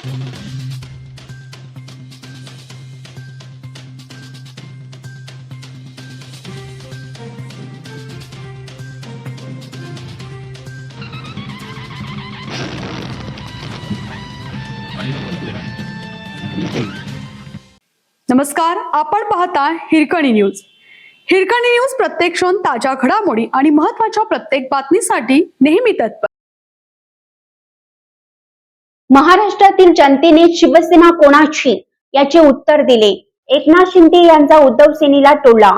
नमस्कार, आपण पाहता हिरकणी न्यूज. हिरकणी न्यूज प्रत्येक क्षण ताज्या घडामोडी आणि महत्त्वाच्या प्रत्येक बातमीसाठी नेहमी तत्पर. महाराष्ट्रातील जनतेने शिवसेना कोणाची याचे उत्तर दिले. एकनाथ शिंदे यांचा उद्धव सेनेला टोला.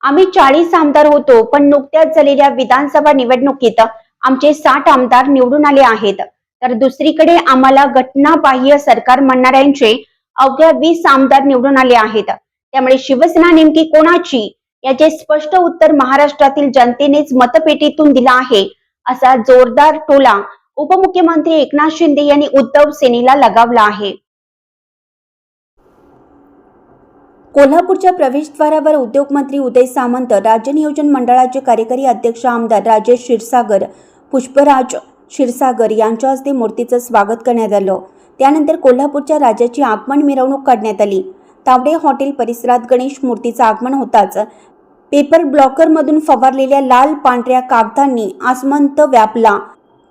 आम्ही 40 आमदार होतो, पण नुकत्याच झालेल्या विधानसभा निवडणुकीत आमचे 60 आमदार निवडून आले आहेत. तर दुसरीकडे आम्हाला घटनाबाह्य सरकार म्हणणाऱ्यांचे अवघ्या 20 आमदार निवडून आले आहेत. त्यामुळे शिवसेना नेमकी कोणाची याचे स्पष्ट उत्तर महाराष्ट्रातील जनतेनेच मतपेटीतून दिला आहे, असा जोरदार टोला उपमुख्यमंत्री एकनाथ शिंदे यांनी उद्धव सेनेला लगावला आहे. कोल्हापूरच्या प्रवेशद्वारावर उद्योगमंत्री उदय सामंत, राज्य नियोजन मंडळाचे कार्यकारी अध्यक्ष आमदार राजेश क्षीरसागर, पुष्पराज क्षीरसागर यांच्या हस्ते मूर्तीचं स्वागत करण्यात आलं. त्यानंतर कोल्हापूरच्या राजाची आगमन मिरवणूक काढण्यात आली. तावडे हॉटेल परिसरात गणेश मूर्तीचं आगमन होताच पेपर ब्लॉकरमधून फवारलेल्या लाल पांढऱ्या कागदांनी आसमंत व्यापला.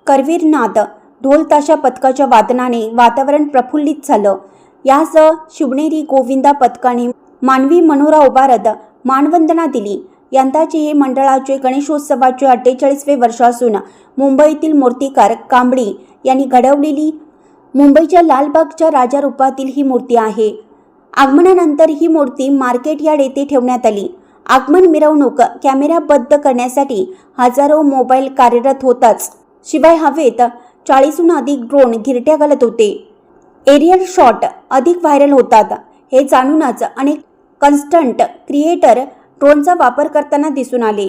करवीरनाद, ढोल ताशा पथकाच्या वादनाने वातावरण प्रफुल्लित झालं. यासह शिवनेरी गोविंदा पथकाने मानवी मनोरा उभारत मानवंदना दिली. यंदाचे हे मंडळाचे गणेशोत्सवाचे 48वे वर्ष असून मुंबईतील मूर्तिकार कांबळी यांनी घडवलेली मुंबईच्या लालबागच्या राजा रूपातील ही मूर्ती आहे. आगमनानंतर ही मूर्ती मार्केट यार्ड येथे ठेवण्यात आली. आगमन मिरवणूक कॅमेराबद्ध करण्यासाठी हजारो मोबाईल कार्यरत होताच शिवाय हवेत 40हून अधिक ड्रोन घिरट्या घालत होते. एरियल शॉट अधिक व्हायरल होतात. हे जाणूनच अनेक कंटेंट क्रिएटर ड्रोनचा वापर करताना दिसून आले.